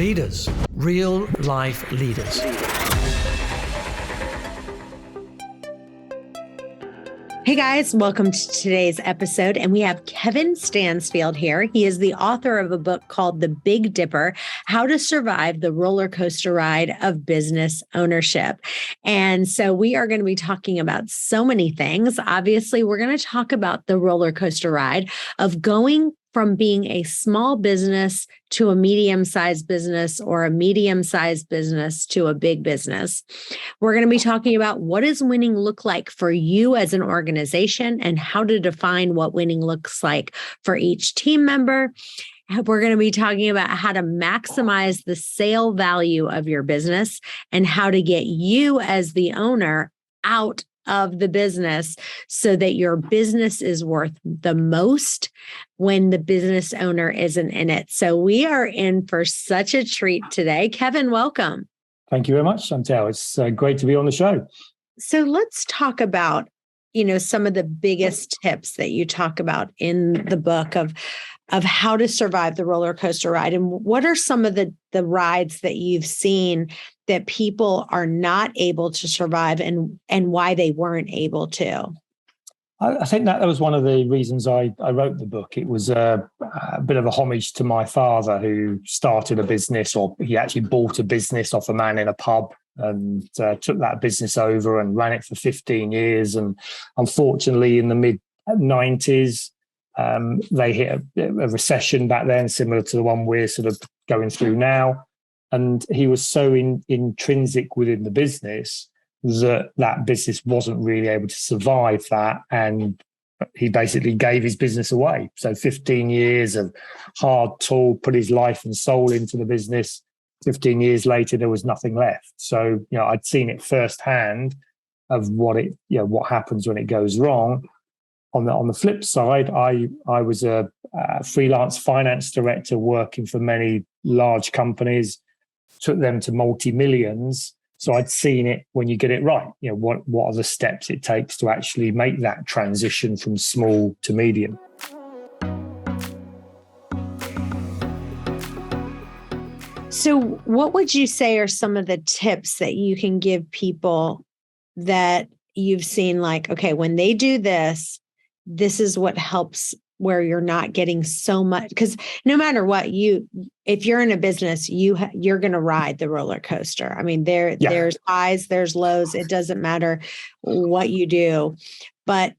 Leaders, real life leaders. Hey guys, welcome to today's episode. And we have Kevin Stansfield here. He is the author of a book called The Big Dipper, How to Survive the Roller Coaster Ride of Business Ownership. And so we are going to be talking about so many things. Obviously, we're going to talk about the roller coaster ride of going from being a small business to a medium-sized business or a medium-sized business to a big business. We're going to be talking about what does winning look like for you as an organization and how to define what winning looks like for each team member. We're going to be talking about how to maximize the sale value of your business and how to get you as the owner out of the business so that your business is worth the most when the business owner isn't in it. So we are in for such a treat today. Kevin, welcome. Thank you very much, Chantel. It's great to be on the show. So let's talk about, some of the biggest tips that you talk about in the book of how to survive the roller coaster ride. And what are some of the rides that you've seen that people are not able to survive and why they weren't able to? I think that was one of the reasons I wrote the book. It was a bit of a homage to my father, who started a business, or he actually bought a business off a man in a pub and took that business over and ran it for 15 years. And unfortunately, in the mid-90s, they hit a recession back then, similar to the one we're sort of going through now. And he was so intrinsic within the business that business wasn't really able to survive that. And he basically gave his business away. So 15 years of hard toil, put his life and soul into the business. 15 years later, there was nothing left. So, I'd seen it firsthand of what happens when it goes wrong. On the flip side, I was a freelance finance director working for many large companies, took them to multi-millions. So I'd seen it when you get it right. What are the steps it takes to actually make that transition from small to medium? So what would you say are some of the tips that you can give people that you've seen, like, okay, when they do this, this is what helps, where you're not getting so much? Because no matter what, if you're in a business, you're going to ride the roller coaster. I mean, there's highs, there's lows. It doesn't matter what you do. But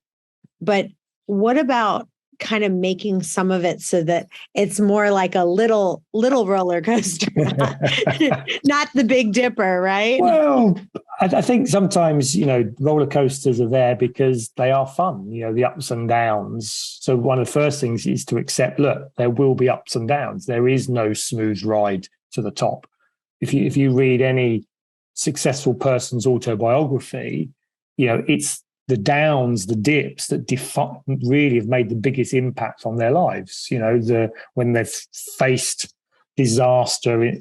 what about kind of making some of it so that it's more like a little roller coaster, not the Big Dipper, right? Well, I think sometimes, roller coasters are there because they are fun, the ups and downs. So one of the first things is to accept, look, there will be ups and downs. There is no smooth ride to the top. If you read any successful person's autobiography, it's the downs, the dips that really have made the biggest impact on their lives. When they've faced disaster,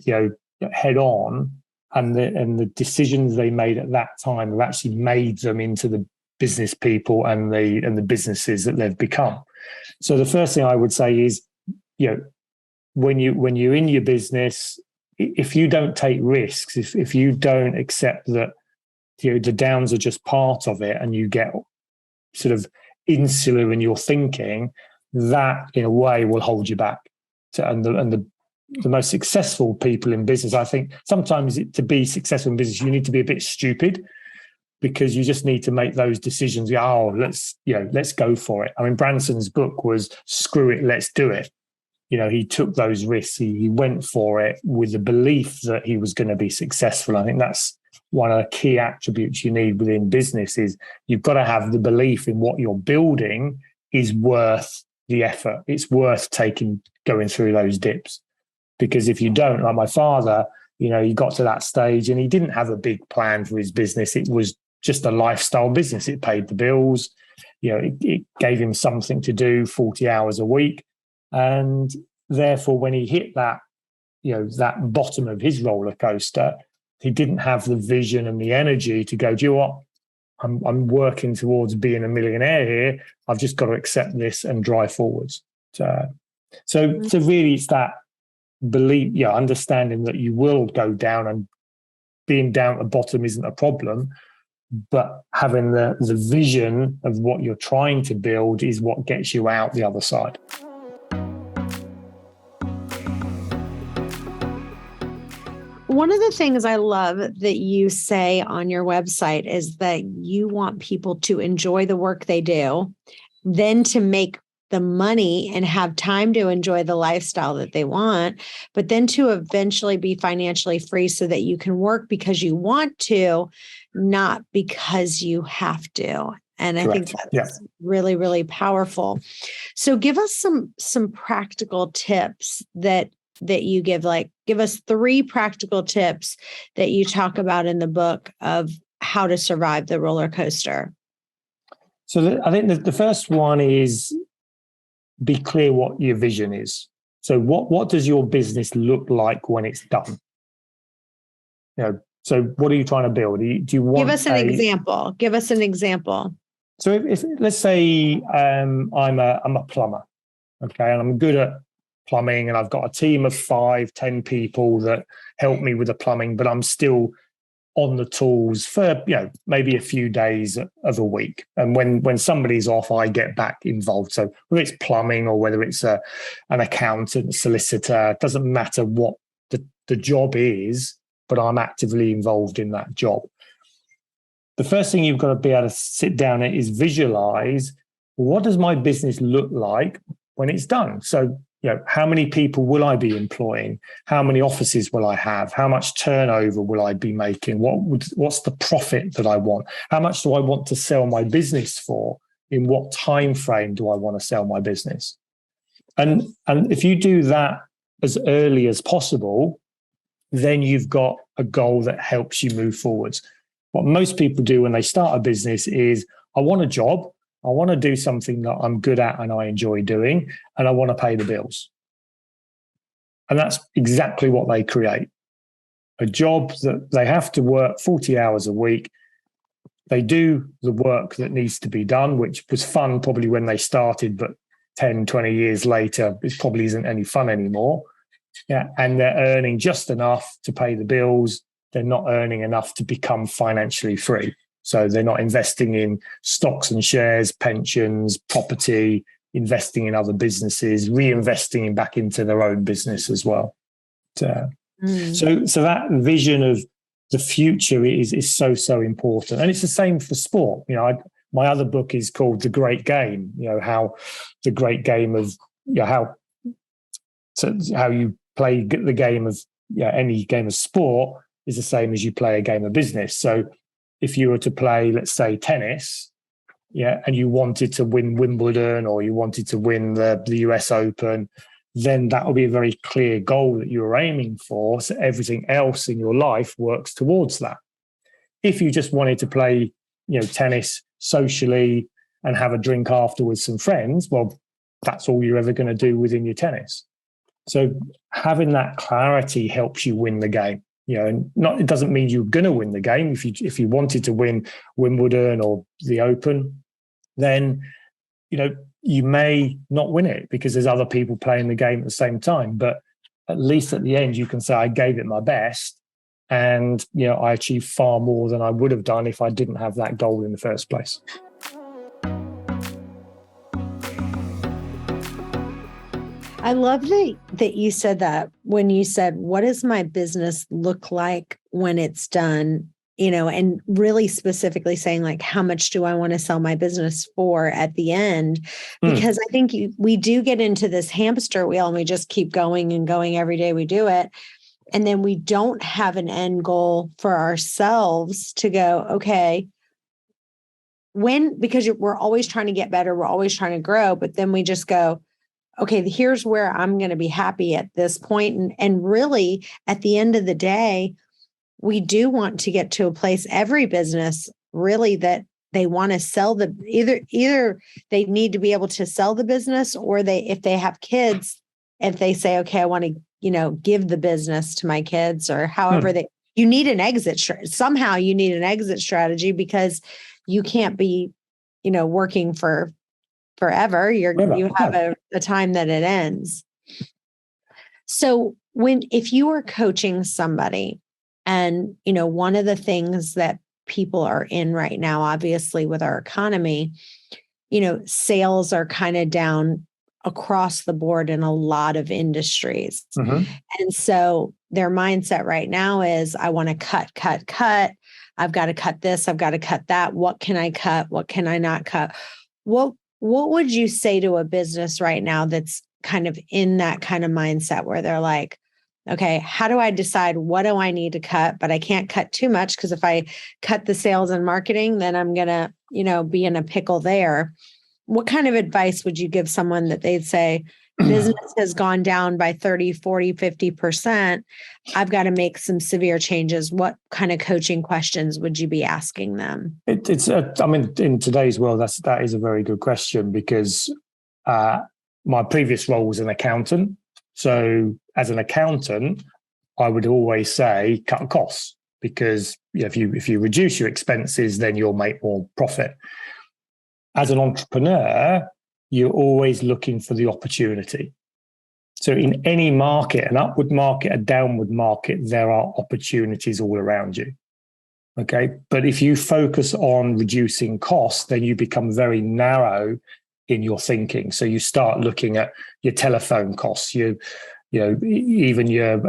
head on, and the decisions they made at that time have actually made them into the business people and the businesses that they've become. So the first thing I would say is, when you're in your business, if you don't take risks, if you don't accept that the downs are just part of it, and you get sort of insular in your thinking, that in a way will hold you back. The most successful people in business, I think, sometimes to be successful in business, you need to be a bit stupid, because you just need to make those decisions. Let's go for it. I mean, Branson's book was "Screw it, let's do it." He took those risks. He went for it with the belief that he was going to be successful. I think that's one of the key attributes you need within business. Is you've got to have the belief in what you're building is worth the effort. It's worth going through those dips. Because if you don't, like my father, he got to that stage and he didn't have a big plan for his business. It was just a lifestyle business. It paid the bills. It gave him something to do 40 hours a week. And therefore, when he hit that bottom of his roller coaster, he didn't have the vision and the energy to go, do you know what? I'm working towards being a millionaire here. I've just got to accept this and drive forwards. So really, it's that understanding that you will go down, and being down at the bottom isn't a problem, but having the vision of what you're trying to build is what gets you out the other side. One of the things I love that you say on your website is that you want people to enjoy the work they do, then to make the money and have time to enjoy the lifestyle that they want, but then to eventually be financially free so that you can work because you want to, not because you have to. And I think that's really, really powerful. So give us some practical tips that you give, like give us 3 practical tips that you talk about in the book of how to survive the roller coaster. So I think the first one is be clear what your vision is. So what does your business look like when it's done? So what are you trying to build? Do you want Give us an example. Give us an example. So if let's say I'm a plumber, okay, and I'm good at plumbing, and I've got a team of 5-10 people that help me with the plumbing, but I'm still on the tools for maybe a few days of a week, and when somebody's off, I get back involved. So whether it's plumbing or whether it's an accountant, solicitor, it doesn't matter what the job is, but I'm actively involved in that job. The first thing you've got to be able to sit down is visualize, what does my business look like when it's done? So how many people will I be employing? How many offices will I have? How much turnover will I be making? What's the profit that I want? How much do I want to sell my business for? In what time frame do I want to sell my business? And if you do that as early as possible, then you've got a goal that helps you move forwards. What most people do when they start a business is, I want a job. I want to do something that I'm good at and I enjoy doing, and I want to pay the bills. And that's exactly what they create. A job that they have to work 40 hours a week. They do the work that needs to be done, which was fun probably when they started, but 10, 20 years later, it probably isn't any fun anymore. And they're earning just enough to pay the bills. They're not earning enough to become financially free. So they're not investing in stocks and shares, pensions, property, investing in other businesses, reinvesting back into their own business as well. So that vision of the future is so important. And it's the same for sport. My other book is called The Great Game, how the great game of how you play the game of any game of sport is the same as you play a game of business. So if you were to play, let's say, tennis, and you wanted to win Wimbledon or you wanted to win the US Open, then that will be a very clear goal that you're aiming for. So everything else in your life works towards that. If you just wanted to play, tennis socially and have a drink after with some friends, well, that's all you're ever going to do within your tennis. So having that clarity helps you win the game. It doesn't mean you're going to win the game. If you wanted to win Wimbledon or the Open, then you may not win it because there's other people playing the game at the same time. But at least at the end, you can say, I gave it my best, and I achieved far more than I would have done if I didn't have that goal in the first place. I love that you said that when you said, what does my business look like when it's done? And really specifically saying, like, how much do I want to sell my business for at the end? Because I think we do get into this hamster wheel and we just keep going and going every day we do it. And then we don't have an end goal for ourselves to go, okay, because we're always trying to get better. We're always trying to grow. But then we just go, okay, here's where I'm going to be happy at this point. And really, at the end of the day, we do want to get to a place, every business really, that they want to sell either they need to be able to sell the business, or if they have kids, if they say, okay, I want to, give the business to my kids, or however you need an exit. Somehow you need an exit strategy, because you can't be, working for forever. You have a time that it ends. So if you are coaching somebody, and, one of the things that people are in right now, obviously with our economy, sales are kind of down across the board in a lot of industries. Mm-hmm. And so their mindset right now is, I want to cut. I've got to cut this. I've got to cut that. What can I cut? What can I not cut? What would you say to a business right now that's kind of in that kind of mindset where they're like, okay, how do I decide what do I need to cut? But I can't cut too much, because if I cut the sales and marketing, then I'm going to, be in a pickle there. What kind of advice would you give someone that they'd say, business has gone down by 30, 40, 50%. I've got to make some severe changes. What kind of coaching questions would you be asking them? In today's world, that is a very good question, because my previous role was an accountant. So as an accountant, I would always say cut costs, because if you reduce your expenses, then you'll make more profit. As an entrepreneur, you're always looking for the opportunity. So in any market, an upward market, a downward market, there are opportunities all around you. Okay. But if you focus on reducing costs, then you become very narrow in your thinking. So you start looking at your telephone costs, even your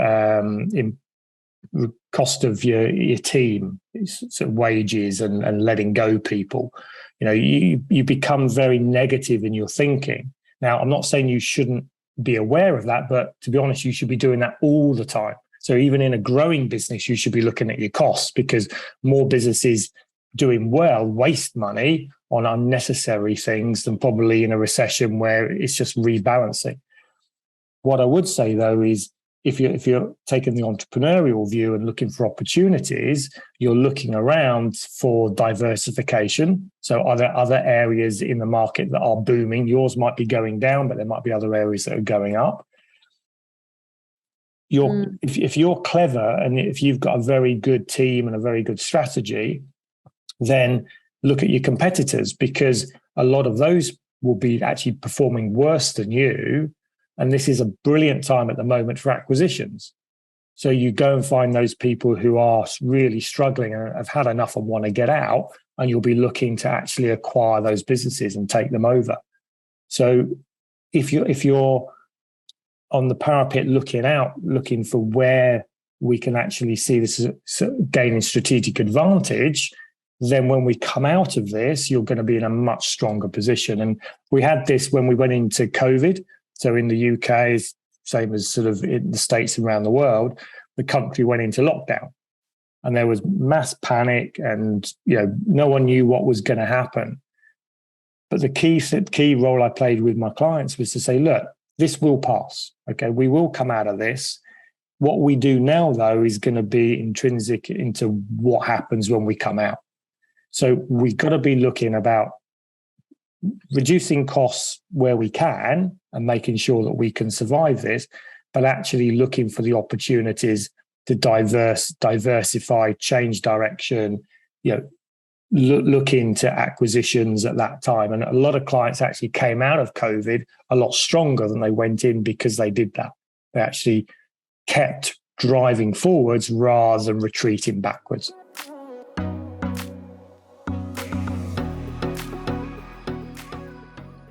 cost of your team, sort of wages and letting go people. You become very negative in your thinking. Now, I'm not saying you shouldn't be aware of that, but to be honest, you should be doing that all the time. So even in a growing business, you should be looking at your costs, because more businesses doing well waste money on unnecessary things than probably in a recession where it's just rebalancing. What I would say, though, is if you're taking the entrepreneurial view and looking for opportunities, you're looking around for diversification. So are there other areas in the market that are booming? Yours might be going down, but there might be other areas that are going up. If you're clever and if you've got a very good team and a very good strategy, then look at your competitors, because a lot of those will be actually performing worse than you. And this is a brilliant time at the moment for acquisitions. So you go and find those people who are really struggling and have had enough and want to get out, and you'll be looking to actually acquire those businesses and take them over. So if you're on the parapet looking for where we can actually see this gaining strategic advantage, then when we come out of this, you're going to be in a much stronger position. And we had this when we went into COVID. So in the UK, same as sort of in the States and around the world, the country went into lockdown, and there was mass panic, and no one knew what was going to happen. But the key role I played with my clients was to say, look, this will pass. Okay, we will come out of this. What we do now, though, is going to be intrinsic into what happens when we come out. So we've got to be looking about reducing costs where we can and making sure that we can survive this, but actually looking for the opportunities to diversify, change direction, look into acquisitions at that time. And a lot of clients actually came out of COVID a lot stronger than they went in, because they did that. They actually kept driving forwards rather than retreating backwards.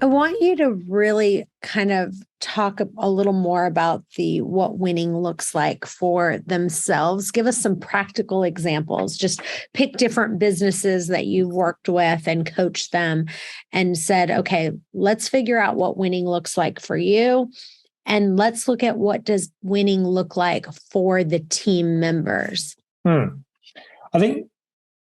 I want you to really kind of talk a little more about what winning looks like for themselves. Give us some practical examples. Just pick different businesses that you've worked with and coached them and said, okay, let's figure out what winning looks like for you. And let's look at what does winning look like for the team members. I think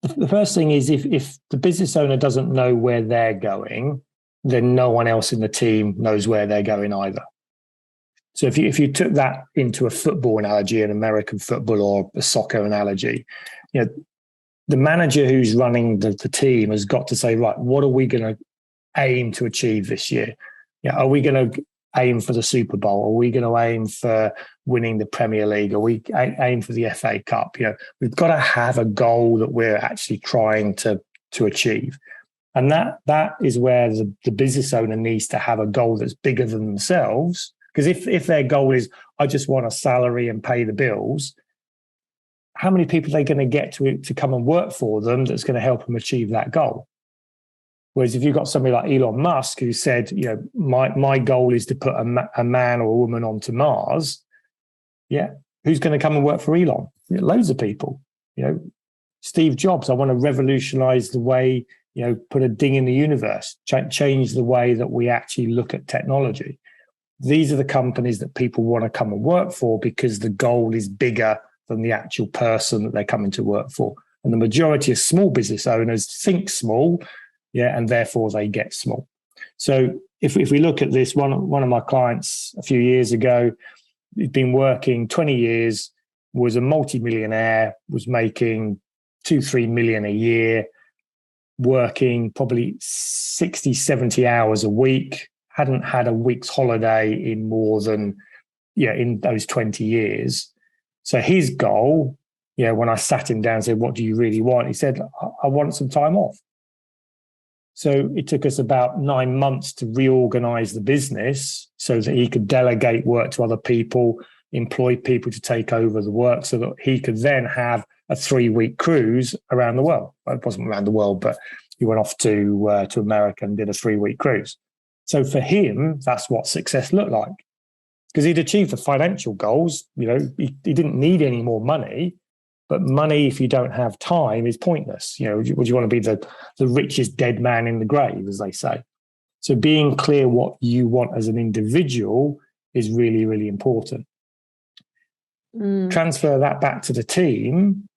the first thing is if the business owner doesn't know where they're going, then no one else in the team knows where they're going either. So if you took that into a football analogy, an American football or a soccer analogy, the manager who's running the team has got to say, right, what are we going to aim to achieve this year? Are we going to aim for the Super Bowl? Are we going to aim for winning the Premier League? Are we aim for the FA Cup? We've got to have a goal that we're actually trying to achieve. And that is where the business owner needs to have a goal that's bigger than themselves, Because if their goal is, I just want a salary and pay the bills, how many people are they going to get to come and work for them that's going to help them achieve that goal? Whereas if you've got somebody like Elon Musk who said, my goal is to put a man or a woman onto Mars, who's going to come and work for Elon? Loads of people. Steve Jobs, I want to revolutionize the way, put a ding in the universe, change the way that we actually look at technology. These are the companies that people want to come and work for because the goal is bigger than the actual person that they're coming to work for. And the majority of small business owners think small, and therefore they get small. So if we look at this, one of my clients a few years ago, he'd been working 20 years, was a multimillionaire, was making 2-3 million a year, working probably 60, 70 hours a week, hadn't had a week's holiday in more than, in those 20 years. So his goal, when I sat him down and said, what do you really want? He said, I want some time off. So it took us about 9 months to reorganize the business so that he could delegate work to other people, employ people to take over the work so that he could then have a 3-week cruise around the world. Well, it wasn't around the world, but he went off to America and did a 3-week cruise. So for him, that's what success looked like. Because he'd achieved the financial goals, he didn't need any more money. But money, if you don't have time, is pointless. Would you want to be the richest dead man in the grave, as they say? So being clear what you want as an individual is really, really important. Transfer that back to the team.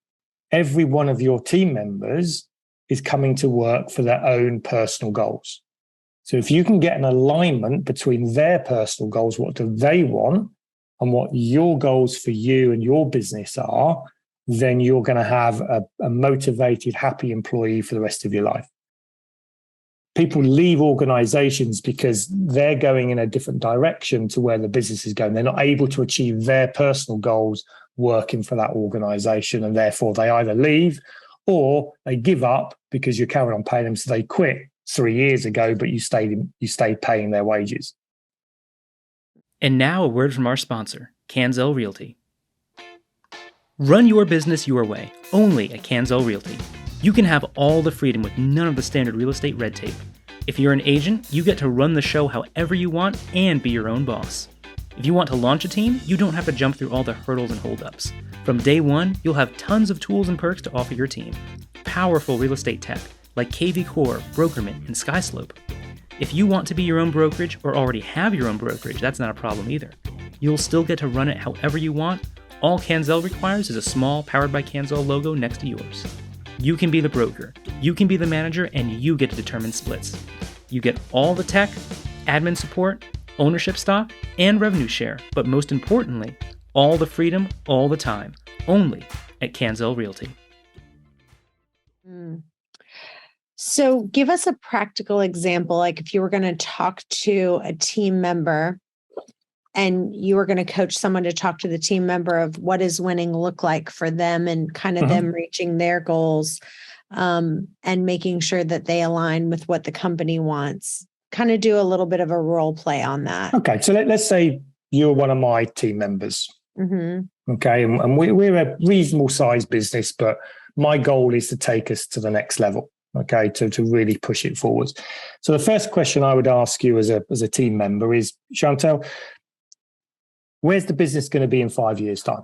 Every one of your team members is coming to work for their own personal goals. So if you can get an alignment between their personal goals, what do they want, and what your goals for you and your business are, then you're going to have a motivated, happy employee for the rest of your life. People leave organizations because they're going in a different direction to where the business is going. They're not able to achieve their personal goals working for that organization, and therefore they either leave or they give up because you're carrying on paying them, so they quit 3 years ago, but you stayed paying their wages. And now a word from our sponsor, Chantel Realty. Run your business your way, only at Chantel Realty. You can have all the freedom with none of the standard real estate red tape. If you're an agent, you get to run the show however you want and be your own boss. If you want to launch a team, you don't have to jump through all the hurdles and holdups. From day one, you'll have tons of tools and perks to offer your team. Powerful real estate tech like KV Core, Brokerman, and Skyslope. If you want to be your own brokerage or already have your own brokerage, that's not a problem either. You'll still get to run it however you want. All Chantel requires is a small Powered by Chantel logo next to yours. You can be the broker, you can be the manager, and you get to determine splits. You get all the tech, admin support, ownership stock, and revenue share, but most importantly, all the freedom, all the time, only at Chantel Realty. So give us a practical example, like if you were going to talk to a team member and you were going to coach someone to talk to the team member of what does winning look like for them and kind of them reaching their goals and making sure that they align with what the company wants. Kind of do a little bit of a role play on that. Okay, so let's say you're one of my team members. Okay, and we're a reasonable sized business, but my goal is to take us to the next level. Okay, to really push it forwards. So the first question I would ask you as a team member is, Chantel, where's the business going to be in 5 years' time?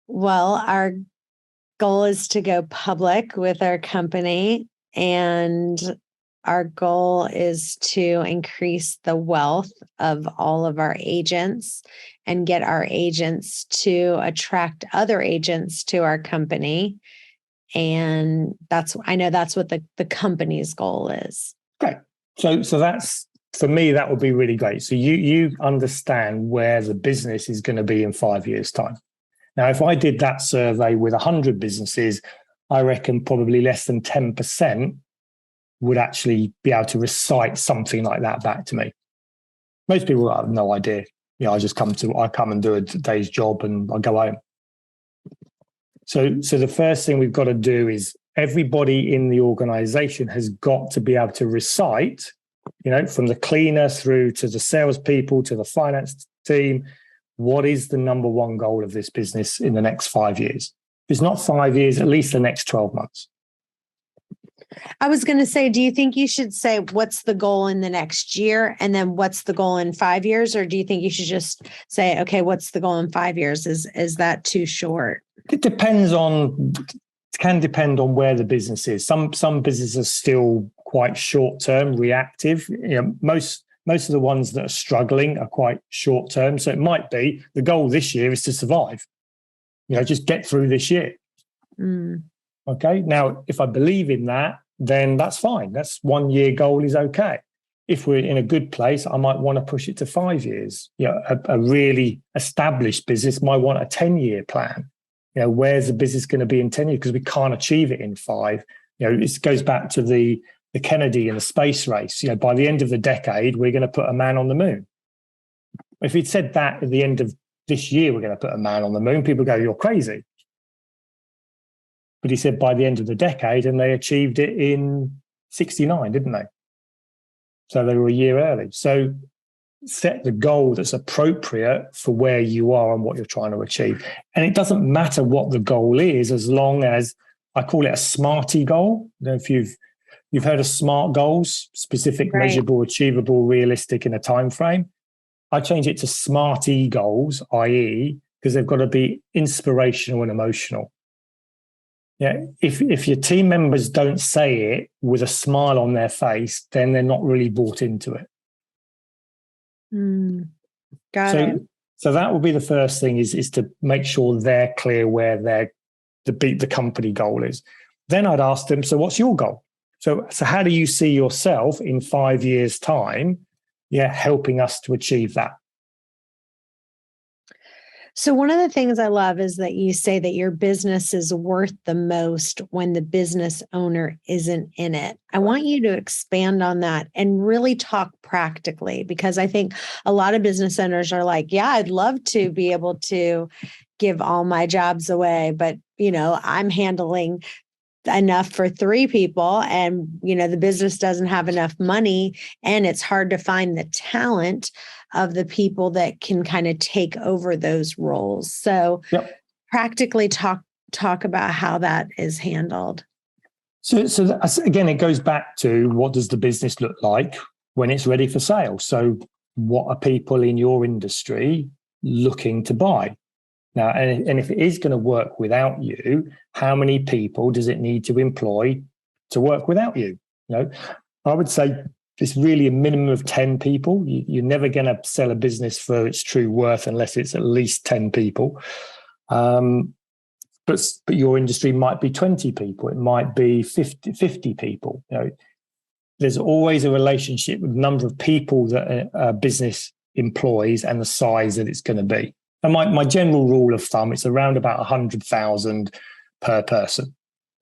Well, our goal is to go public with our company, and our goal is to increase the wealth of all of our agents and get our agents to attract other agents to our company. And I know that's what the company's goal is. Great. So that's, for me, that would be really great. So you understand where the business is going to be in 5 years' time. Now, if I did that survey with 100 businesses, I reckon probably less than 10% would actually be able to recite something like that back to me. Most people have no idea. I come and do a day's job and I go home. So the first thing we've got to do is everybody in the organization has got to be able to recite From the cleaner through to the salespeople to the finance team. What is the number one goal of this business in the next 5 years? If it's not 5 years, at least the next 12 months. I was going to say, do you think you should say what's the goal in the next year and then what's the goal in 5 years? Or do you think you should just say, okay, what's the goal in 5 years? Is that too short? It can depend on where the business is. Some businesses are still quite short-term, reactive. Most of the ones that are struggling are quite short-term. So it might be the goal this year is to survive. Just get through this year. Okay. Now, if I believe in that, then that's fine. That's 1 year goal is okay. If we're in a good place, I might want to push it to 5 years. A really established business might want a 10-year plan. Where's the business going to be in 10 years? Because we can't achieve it in 5. It goes back to the Kennedy and the space race. By the end of the decade, we're going to put a man on the moon. If he'd said that at the end of this year, we're going to put a man on the moon, people go, you're crazy. But he said by the end of the decade, and they achieved it in 69, didn't they? So they were a year early. So set the goal that's appropriate for where you are and what you're trying to achieve. And it doesn't matter what the goal is, as long as I call it a SMARTY goal. I don't know if you've heard of SMART goals: specific, right, measurable, achievable, realistic in a time frame. I change it to SMARTY goals, i.e., because they've got to be inspirational and emotional. If your team members don't say it with a smile on their face, then they're not really bought into it. Got it. So that will be the first thing is to make sure they're clear where the company goal is. Then I'd ask them, so what's your goal? So how do you see yourself in 5 years' time? Helping us to achieve that. So one of the things I love is that you say that your business is worth the most when the business owner isn't in it. I want you to expand on that and really talk practically, because I think a lot of business owners are like, yeah, I'd love to be able to give all my jobs away, but I'm handling enough for 3 people and the business doesn't have enough money, and it's hard to find the talent of the people that can kind of take over those roles. So practically talk about how that is handled. So again, it goes back to, what does the business look like when it's ready for sale? So what are people in your industry looking to buy? Now, and if it is going to work without you, how many people does it need to employ to work without you? I would say it's really a minimum of 10 people. You're never going to sell a business for its true worth unless it's at least 10 people. But your industry might be 20 people. It might be 50 people. There's always a relationship with the number of people that a business employs and the size that it's going to be. And my general rule of thumb, it's around about 100,000 per person.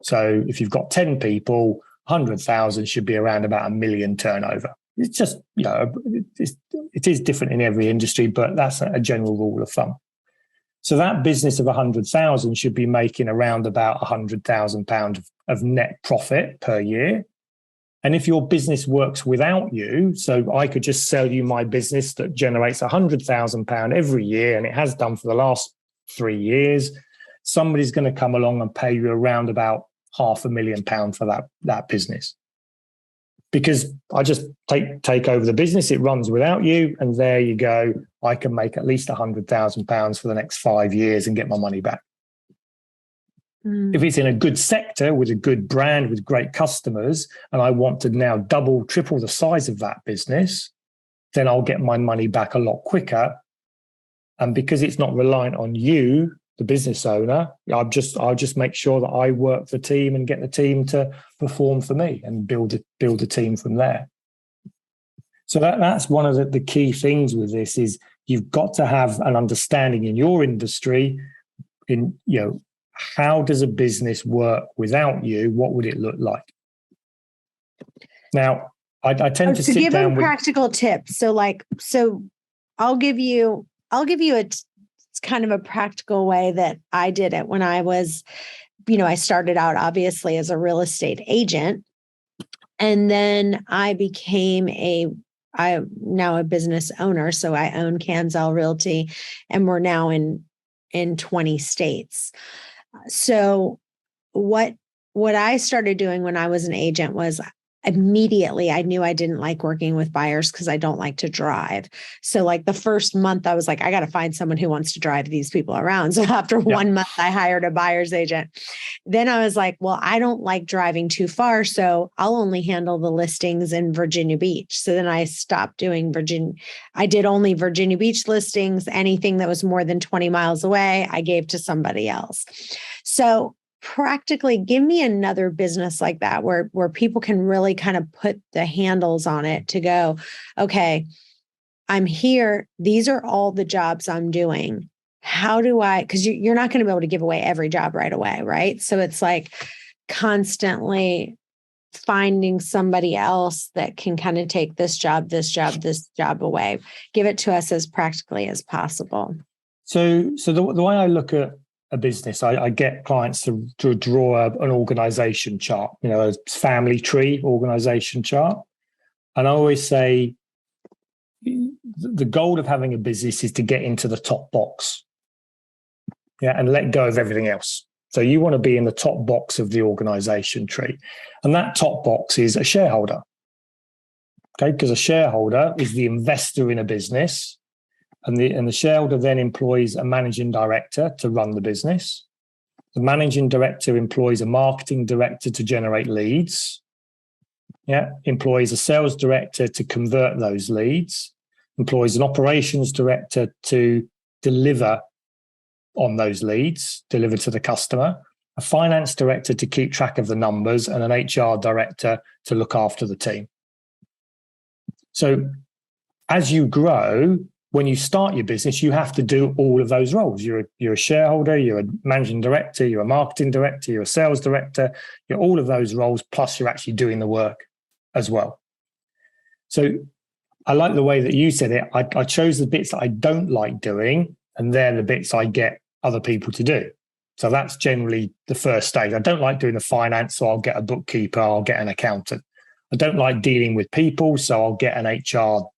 So if you've got 10 people, 100,000 should be around about $1 million turnover. It's just, it is different in every industry, but that's a general rule of thumb. So that business of 100,000 should be making around about £100,000 of net profit per year. And if your business works without you, so I could just sell you my business that generates £100,000 every year, and it has done for the last 3 years, somebody's going to come along and pay you around about £500,000 for that business. Because I just take over the business, it runs without you, and there you go. I can make at least £100,000 for the next 5 years and get my money back. If it's in a good sector with a good brand, with great customers, and I want to now double, triple the size of that business, then I'll get my money back a lot quicker. And because it's not reliant on you, the business owner, I'll just make sure that I work the team and get the team to perform for me and build a team from there. So that's one of the key things with this is you've got to have an understanding in your industry in, how does a business work without you? What would it look like? Now, I tend to sit give down them practical tips. So I'll give you it's kind of a practical way that I did it when I was, I started out obviously as a real estate agent. And then I'm now a business owner. So I own Chantel Realty, and we're now in 20 states. So what I started doing when I was an agent was immediately I knew I didn't like working with buyers because I don't like to drive. So like the first month I was like, I got to find someone who wants to drive these people around. So after 1 month, I hired a buyer's agent. Then I was like, well, I don't like driving too far. So I'll only handle the listings in Virginia Beach. So then I stopped doing I did only Virginia Beach listings. Anything that was more than 20 miles away, I gave to somebody else. So practically give me another business like that where people can really kind of put the handles on it to go, okay, I'm here. These are all the jobs I'm doing. How do I, because you're not going to be able to give away every job right away, right? So it's like constantly finding somebody else that can kind of take this job away, give it to us as practically as possible. So the way I look at a business, I get clients to draw an organization chart, a family tree organization chart. And I always say the goal of having a business is to get into the top box, and let go of everything else. So you want to be in the top box of the organization tree. And that top box is a shareholder. Okay, because a shareholder is the investor in a business. And the shareholder then employs a managing director to run the business. The managing director employs a marketing director to generate leads. Employs a sales director to convert those leads. Employs an operations director to deliver on those leads, deliver to the customer. A finance director to keep track of the numbers, and an HR director to look after the team. So as you grow, when you start your business, you have to do all of those roles. You're a shareholder, you're a managing director, you're a marketing director, you're a sales director, you're all of those roles, plus you're actually doing the work as well. So I like the way that you said it. I chose the bits that I don't like doing, and they're the bits I get other people to do. So that's generally the first stage. I don't like doing the finance, so I'll get a bookkeeper, I'll get an accountant. I don't like dealing with people, so I'll get an HR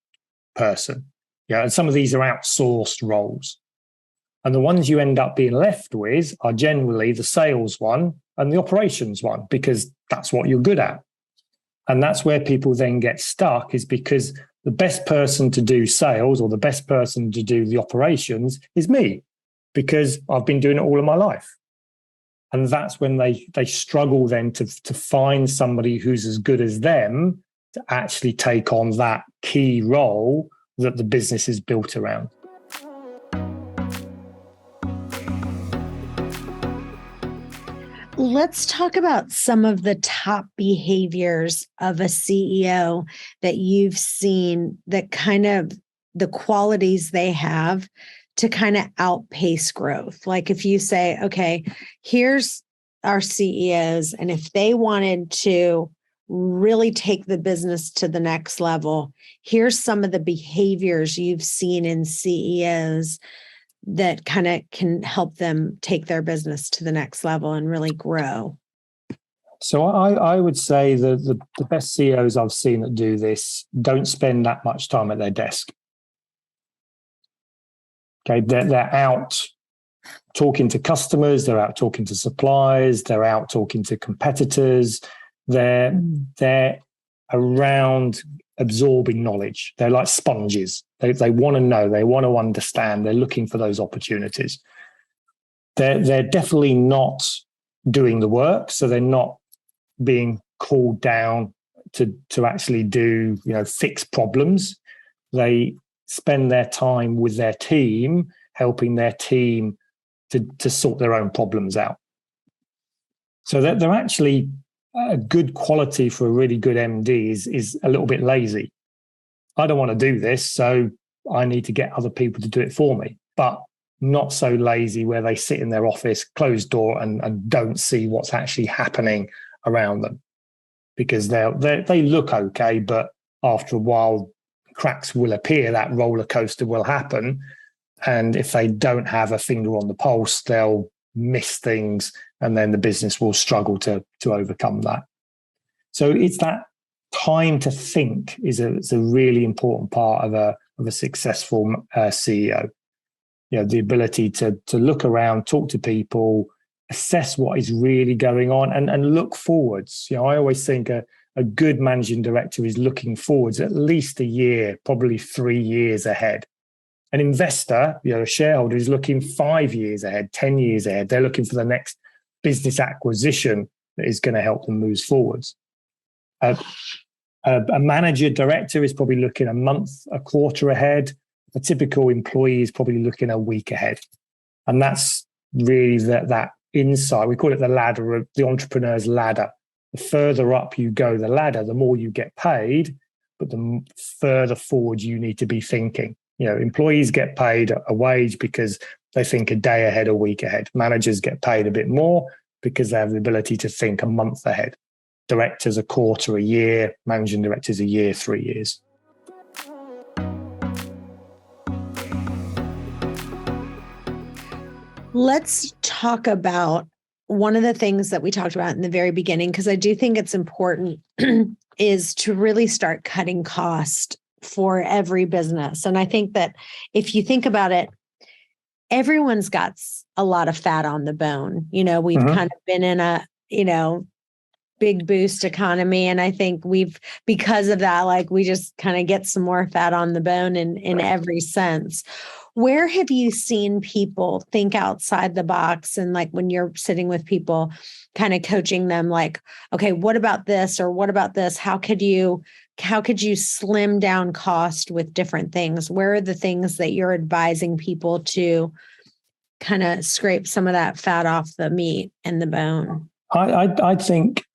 person. And some of these are outsourced roles. And the ones you end up being left with are generally the sales one and the operations one, because that's what you're good at. And that's where people then get stuck, is because the best person to do sales or the best person to do the operations is me, because I've been doing it all of my life. And that's when they struggle then to find somebody who's as good as them to actually take on that key role that the business is built around. Let's talk about some of the top behaviors of a CEO that you've seen, that kind of the qualities they have to kind of outpace growth. Like if you say, okay, here's our CEOs, and if they wanted to really take the business to the next level, here's some of the behaviors you've seen in CEOs that kind of can help them take their business to the next level and really grow. So I would say that the best CEOs I've seen that do this don't spend that much time at their desk. Okay, they're out talking to customers, they're out talking to suppliers, they're out talking to competitors. They're around absorbing knowledge. They're like sponges. They want to know, they want to understand, they're looking for those opportunities. They're definitely not doing the work, so they're not being called down to actually do, fix problems. They spend their time with their team, helping their team to sort their own problems out. So they're actually a good quality for a really good MD is a little bit lazy. I don't want to do this, so I need to get other people to do it for me, but not so lazy where they sit in their office, closed door, and don't see what's actually happening around them, because they look okay, but after a while, cracks will appear, that roller coaster will happen. And if they don't have a finger on the pulse, they'll miss things, and then the business will struggle to overcome that. So it's that time to think is a really important part of a successful CEO. The ability to look around, talk to people, assess what is really going on, and look forwards. I always think a good managing director is looking forwards at least a year, probably 3 years ahead. An investor, a shareholder, is looking 5 years ahead, 10 years ahead. They're looking for the next business acquisition that is going to help them move forwards. A manager director is probably looking a month, a quarter ahead. A typical employee is probably looking a week ahead. And that's really that insight. We call it the ladder of the entrepreneur's ladder. The further up you go the ladder, the more you get paid, but the further forward you need to be thinking. Employees get paid a wage because they think a day ahead, a week ahead. Managers get paid a bit more because they have the ability to think a month ahead. Directors a quarter, a year. Managing directors a year, 3 years. Let's talk about one of the things that we talked about in the very beginning, because I do think it's important, is to really start cutting cost for every business. And I think that if you think about it, everyone's got a lot of fat on the bone. We've kind of been in a, big boost economy. And I think because of that, we just kind of get some more fat on the bone in every sense. Where have you seen people think outside the box? And when you're sitting with people, kind of coaching them, okay, what about this? Or what about this? How could you slim down cost with different things? Where are the things that you're advising people to kind of scrape some of that fat off the meat and the bone? I think,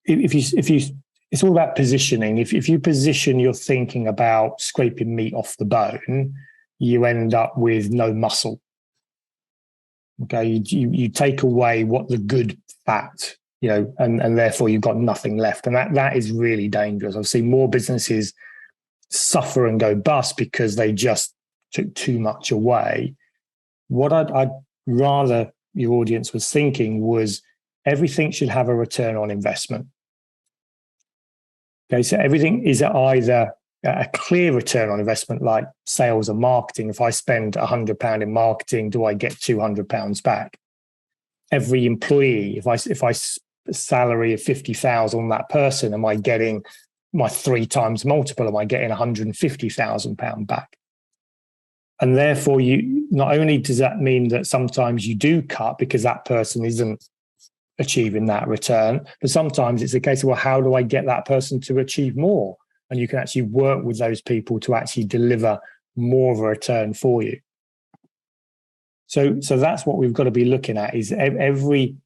if you, it's all about positioning. If you position your thinking about scraping meat off the bone, you end up with no muscle. Okay, you take away what the good fat, and therefore you've got nothing left, and that is really dangerous. I've seen more businesses suffer and go bust because they just took too much away. What I'd rather your audience was thinking was everything should have a return on investment. Okay, so everything is either a clear return on investment, like sales and marketing. If I spend £100 in marketing, do I get £200 back? Every employee, if I salary of 50,000 on that person, am I getting my 3 times multiple? Am I getting £150,000 back? And therefore, not only does that mean that sometimes you do cut because that person isn't achieving that return, but sometimes it's a case of, well, how do I get that person to achieve more? And you can actually work with those people to actually deliver more of a return for you. So that's what we've got to be looking at, is every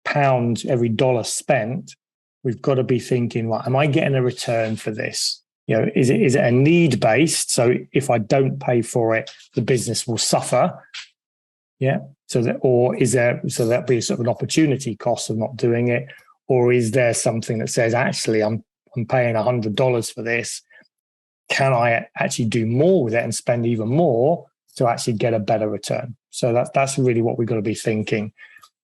pound, every dollar spent, we've got to be thinking, well, am I getting a return for this? Is it a need-based? So if I don't pay for it, the business will suffer. Yeah. So that'd be sort of an opportunity cost of not doing it. Or is there something that says, actually, I'm paying $100 for this. Can I actually do more with it and spend even more to actually get a better return? So that's really what we've got to be thinking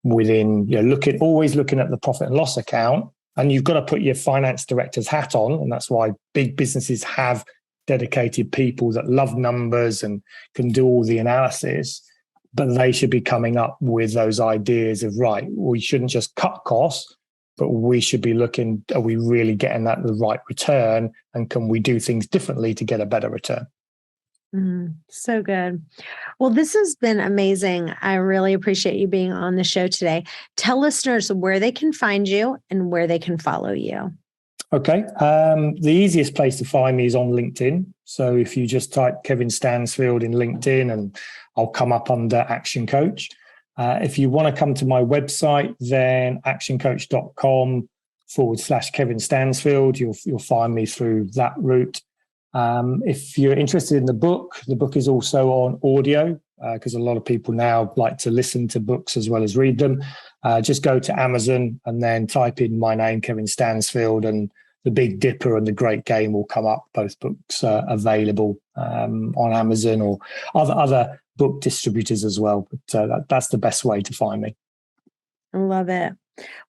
within, always looking at the profit and loss account. And you've got to put your finance director's hat on. And that's why big businesses have dedicated people that love numbers and can do all the analysis. But they should be coming up with those ideas of, right, we shouldn't just cut costs, but we should be looking, are we really getting the right return? And can we do things differently to get a better return? So good. Well, this has been amazing. I really appreciate you being on the show today. Tell listeners where they can find you and where they can follow you. Okay. The easiest place to find me is on LinkedIn. So if you just type Kevin Stansfield in LinkedIn, and I'll come up under Action Coach. If you want to come to my website, then actioncoach.com/Kevin Stansfield. You'll find me through that route. If you're interested in the book is also on audio, because a lot of people now like to listen to books as well as read them. Just go to Amazon and then type in my name, Kevin Stansfield, and The Big Dipper and The Great Game will come up. Both books are available on Amazon or other book distributors as well. But that's the best way to find me. I love it.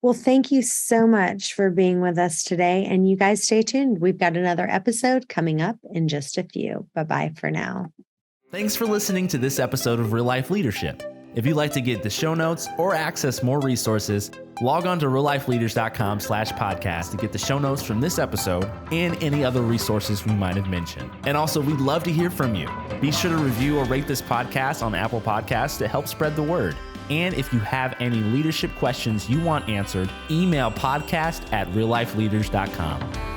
Well, thank you so much for being with us today. And you guys stay tuned. We've got another episode coming up in just a few. Bye-bye for now. Thanks for listening to this episode of Real Life Leadership. If you'd like to get the show notes or access more resources, log on to reallifeleaders.com/podcast to get the show notes from this episode and any other resources we might have mentioned. And also, we'd love to hear from you. Be sure to review or rate this podcast on Apple Podcasts to help spread the word. And if you have any leadership questions you want answered, email podcast@reallifeleaders.com.